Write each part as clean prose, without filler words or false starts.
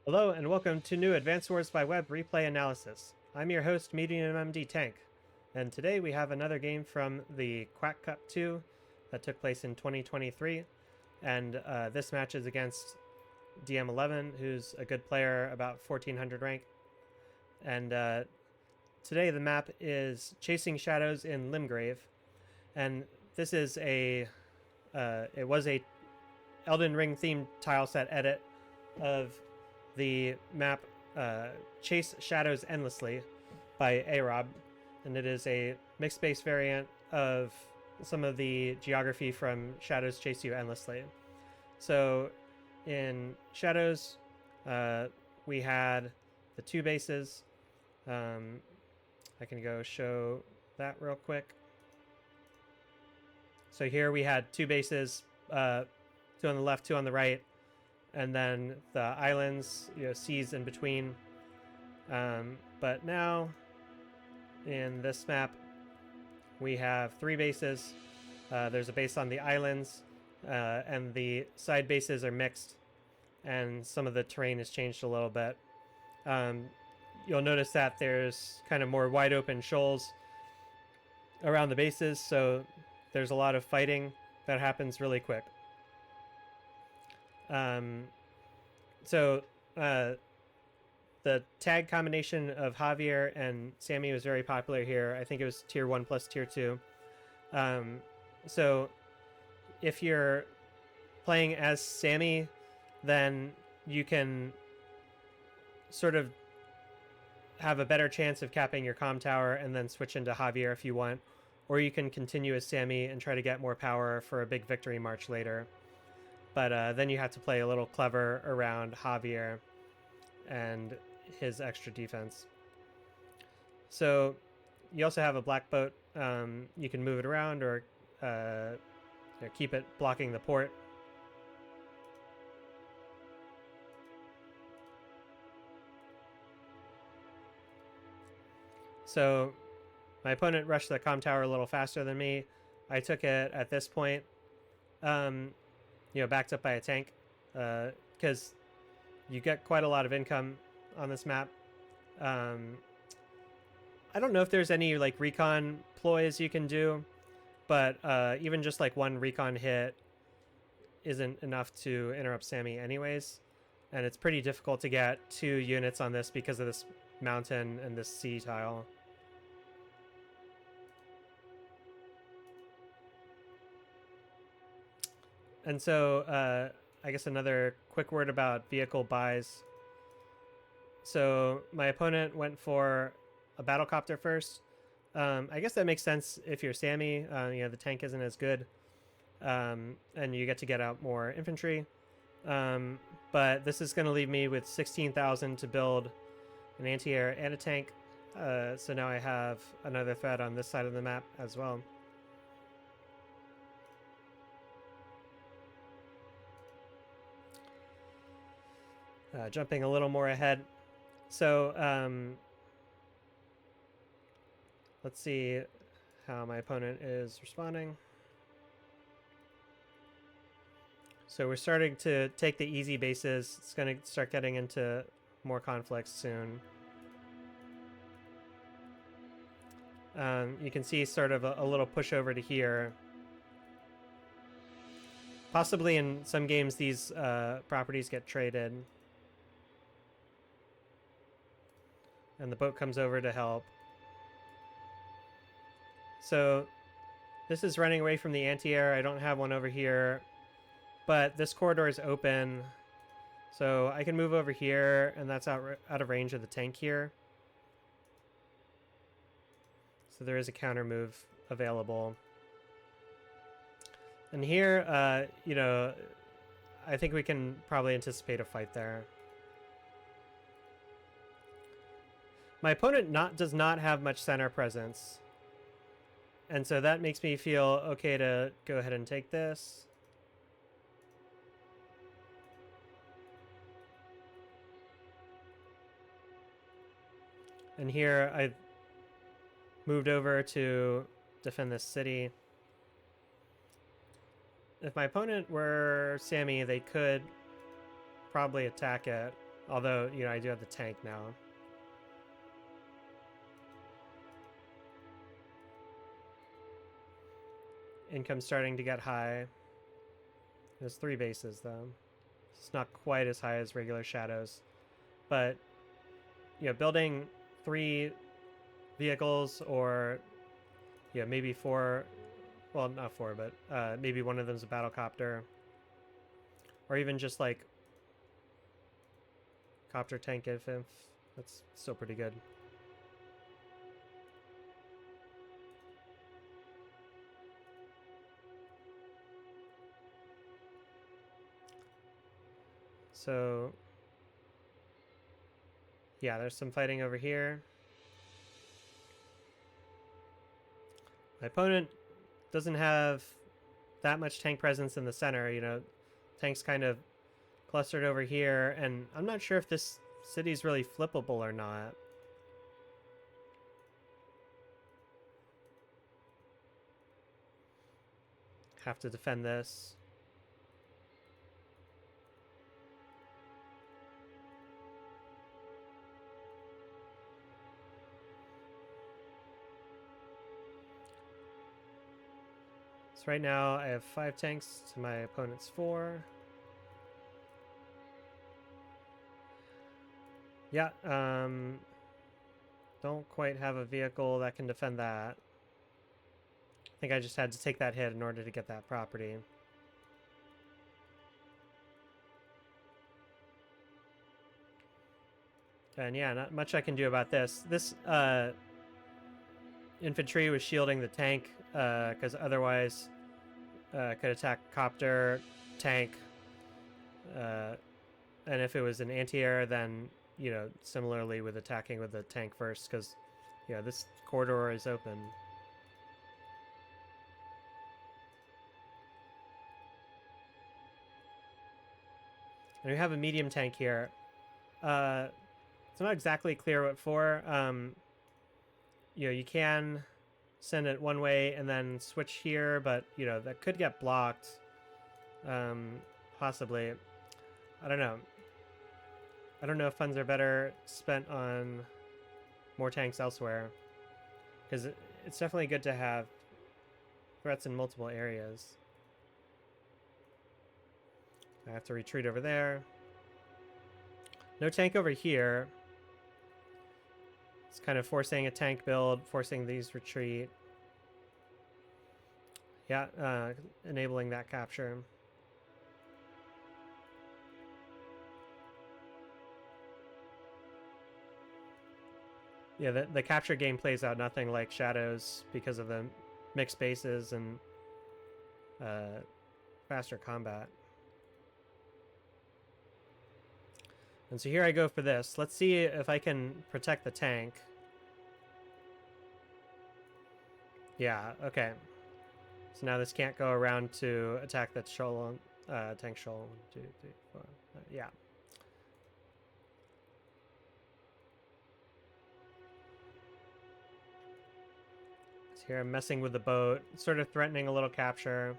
Hello and welcome to new Advanced Wars by Web replay analysis. I'm your host, Medium MD Tank, and today we have another game from the Quack Cup 2 that took place in 2023, and this match is against DM11, who's a good player, about 1400 rank, and today the map is Chasing Shadows in Limgrave, and this is it was a Elden Ring themed tile set edit of the map Chase Shadows Endlessly by Arob, and it is a mixed base variant of some of the geography from Shadows Chase You Endlessly. So in Shadows, we had the two bases. I can go show that real quick. So here we had two bases, two on the left, two on the right, and then the islands, seas in between. But now, in this map, we have three bases. There's a base on the islands, and the side bases are mixed, and some of the terrain has changed a little bit. You'll notice that there's kind of more wide open shoals around the bases, so there's a lot of fighting that happens really quick. So the tag combination of Javier and Sammy was very popular here. I think it was tier 1 plus tier 2. So if you're playing as Sammy, then you can sort of have a better chance of capping your comm tower and then switch into Javier if you want. Or you can continue as Sammy and try to get more power for a big victory march later. But then you have to play a little clever around Javier and his extra defense. So you also have a black boat. You can move it around or keep it blocking the port. So my opponent rushed the comm tower a little faster than me. I took it at this point, backed up by a tank, because you get quite a lot of income on this map. I don't know if there's any like recon ploys you can do, but even just like one recon hit isn't enough to interrupt Sammy anyways, and it's pretty difficult to get 2 units on this because of this mountain and this sea tile. And so I guess another quick word about vehicle buys. So my opponent went for a battlecopter first. I guess that makes sense if you're Sammy. The tank isn't as good, and you get to get out more infantry. But this is going to leave me with 16,000 to build an anti-air and a tank. So now I have another threat on this side of the map as well. Jumping a little more ahead. So let's see how my opponent is responding. So we're starting to take the easy bases. It's going to start getting into more conflicts soon. You can see sort of a little push over to here. Possibly in some games these properties get traded. And the boat comes over to help. So this is running away from the anti-air. I don't have one over here, but this corridor is open, so I can move over here, and that's out of range of the tank here. So there is a counter move available. And here, I think we can probably anticipate a fight there. My opponent does not have much center presence, and so that makes me feel okay to go ahead and take this. And here I moved over to defend this city. If my opponent were Sammy, they could probably attack it. Although, you know, I do have the tank now. Income's starting to get high. There's 3 bases, though. It's not quite as high as regular Shadows. But, you know, building 3 vehicles or, yeah, maybe 4... Well, not 4, but maybe one of them's a battlecopter. Or even just, like, copter tank inf. That's still pretty good. So, yeah, there's some fighting over here. My opponent doesn't have that much tank presence in the center, you know. Tank's kind of clustered over here, and I'm not sure if this city's really flippable or not. Have to defend this. So right now I have 5 tanks to my opponent's 4. Yeah, don't quite have a vehicle that can defend that. I think I just had to take that hit in order to get that property. And yeah, not much I can do about this. This infantry was shielding the tank because otherwise could attack copter, tank, and if it was an anti-air, then, you know, similarly with attacking with the tank first, because, yeah, this corridor is open. And we have a medium tank here. It's not exactly clear what for. You know, you can send it one way and then switch here, but, you know, that could get blocked. Possibly. I don't know. I don't know if funds are better spent on more tanks elsewhere. Because it's definitely good to have threats in multiple areas. I have to retreat over there. No tank over here. It's kind of forcing a tank build, forcing these retreat. Yeah, enabling that capture. Yeah, the capture game plays out nothing like Shadows because of the mixed bases and faster combat. And so here I go for this. Let's see if I can protect the tank. Yeah, okay. So now this can't go around to attack that shoal, tank shoal. 1, 2, 3, 4. Yeah. So here I'm messing with the boat, sort of threatening a little capture.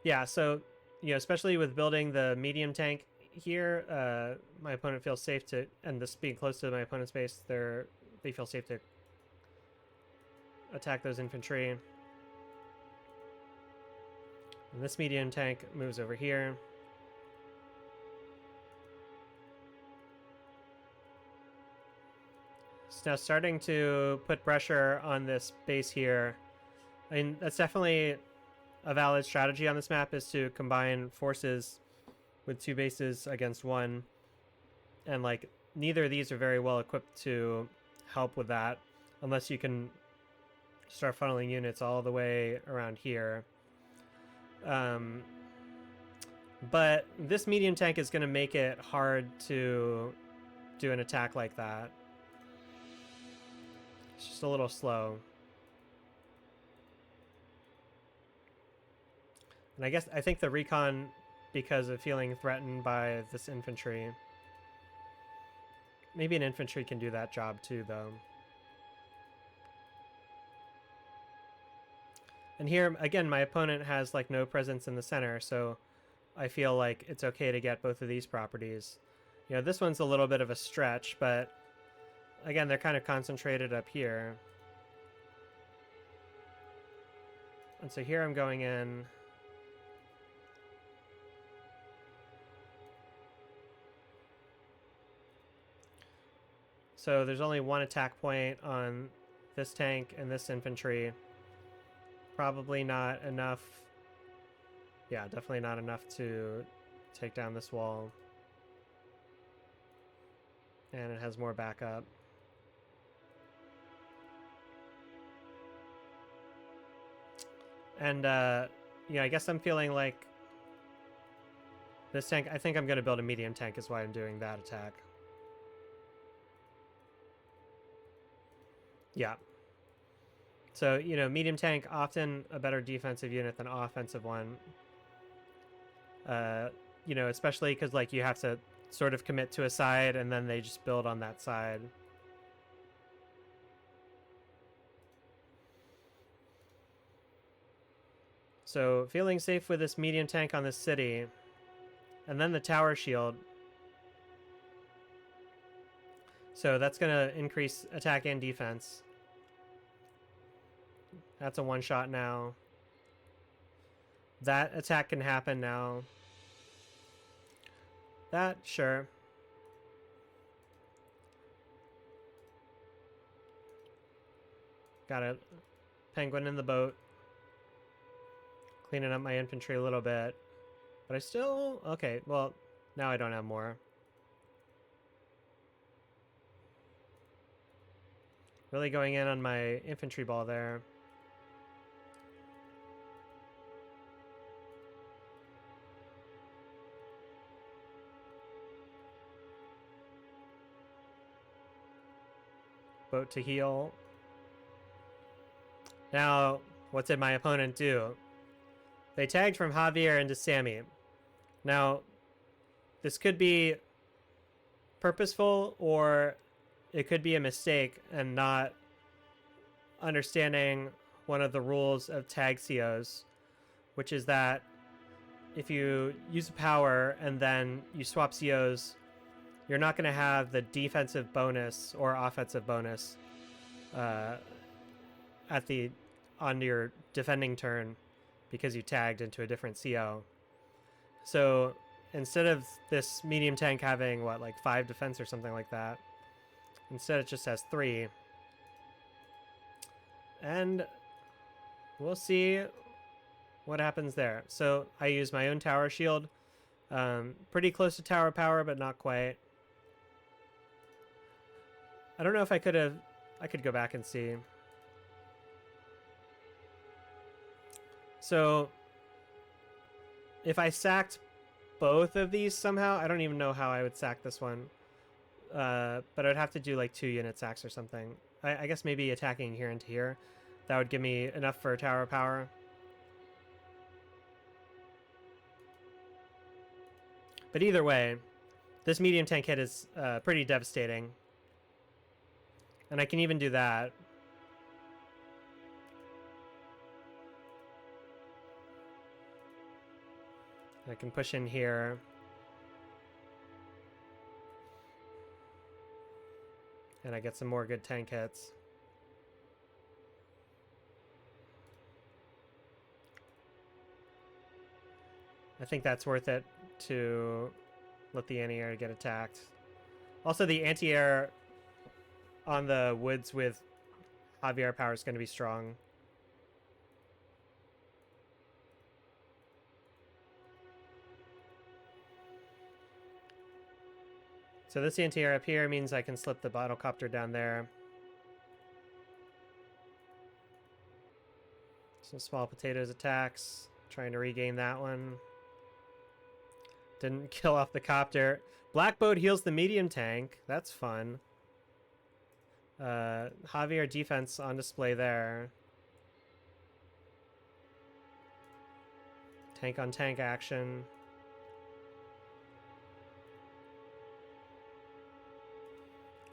Yeah, so, you know, especially with building the medium tank here, my opponent feels safe to, and this being close to my opponent's base, they feel safe to attack those infantry. And this medium tank moves over here. It's now starting to put pressure on this base here. I mean, that's definitely a valid strategy on this map, is to combine forces with 2 bases against 1. And, like, neither of these are very well equipped to help with that, unless you can start funneling units all the way around here. But this medium tank is going to make it hard to do an attack like that. It's just a little slow. And I think the recon, because of feeling threatened by this infantry. Maybe an infantry can do that job too, though. And here, again, my opponent has like no presence in the center, so I feel like it's okay to get both of these properties. You know, this one's a little bit of a stretch, but again, they're kind of concentrated up here. And so here I'm going in. So there's only one attack point on this tank and this infantry. Probably not enough. Yeah, definitely not enough to take down this wall. And it has more backup. And, I guess I'm feeling like this tank, I think I'm going to build a medium tank is why I'm doing that attack. Yeah. So, medium tank, often a better defensive unit than offensive one. Especially because, like, you have to sort of commit to a side and then they just build on that side. So, feeling safe with this medium tank on this city. And then the tower shield. So that's going to increase attack and defense. That's a one-shot now. That attack can happen now. That, sure. Got a penguin in the boat. Cleaning up my infantry a little bit. But I still... Okay, well, now I don't have more. Really going in on my infantry ball there. Boat to heal. Now, what did my opponent do? They tagged from Javier into Sammy. Now, this could be purposeful or it could be a mistake and not understanding one of the rules of tag COs, which is that if you use a power and then you swap COs, you're not going to have the defensive bonus or offensive bonus on your defending turn because you tagged into a different CO. So instead of this medium tank having, 5 defense or something like that, instead it just has 3. And we'll see what happens there. So I use my own tower shield. Pretty close to tower power, but not quite. I don't know if I could go back and see. So if I sacked both of these somehow, I don't even know how I would sack this one. But I'd have to do like 2 unit sacks or something. I guess maybe attacking here into here. That would give me enough for tower power. But either way, this medium tank hit is pretty devastating. And I can even do that. I can push in here. And I get some more good tank hits. I think that's worth it to let the anti-air get attacked. Also, the anti-air on the woods with Javier power is going to be strong. So this anti-air up here means I can slip the battlecopter down there. Some small potatoes attacks. Trying to regain that one. Didn't kill off the copter. Black boat heals the medium tank. That's fun. Javier defense on display there. Tank on tank action.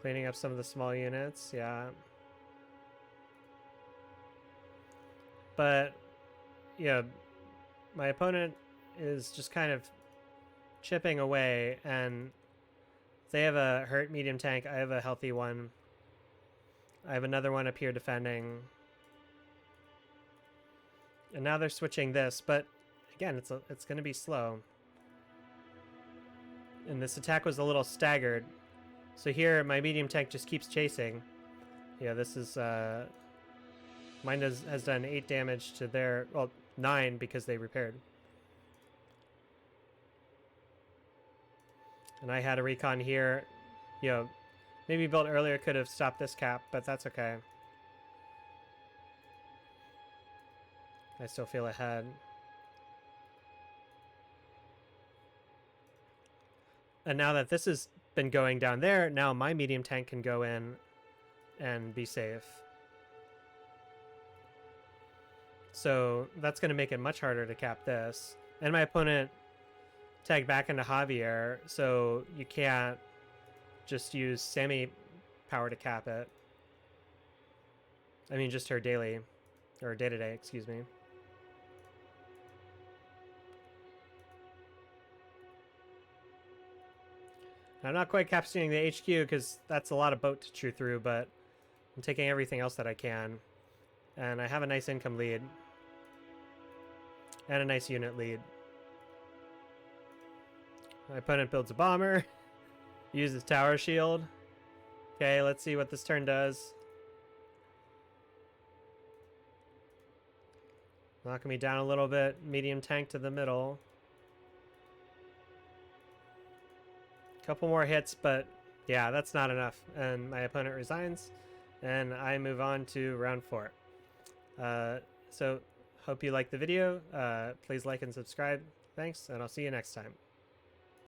Cleaning up some of the small units, yeah. But yeah, my opponent is just kind of chipping away, and they have a hurt medium tank. I have a healthy one. I have another one up here defending. And now they're switching this, but again, it's going to be slow. And this attack was a little staggered. So here, my medium tank just keeps chasing. Yeah, this is... mine has done 8 damage to their... Well, 9 because they repaired. And I had a recon here. You know, maybe built earlier could have stopped this cap, but that's okay. I still feel ahead. And now that this has been going down there, now my medium tank can go in and be safe. So that's going to make it much harder to cap this. And my opponent tagged back into Javier, so you can't just use Sammy power to cap it. I mean, just her daily, or day-to-day, excuse me. I'm not quite capturing the HQ because that's a lot of boat to chew through, but I'm taking everything else that I can. And I have a nice income lead. And a nice unit lead. My opponent builds a bomber. Uses tower shield. Okay, let's see what this turn does. Knocking me down a little bit. Medium tank to the middle. Couple more hits, but yeah, that's not enough. And my opponent resigns, and I move on to round 4. So, hope you liked the video. Please like and subscribe. Thanks, and I'll see you next time.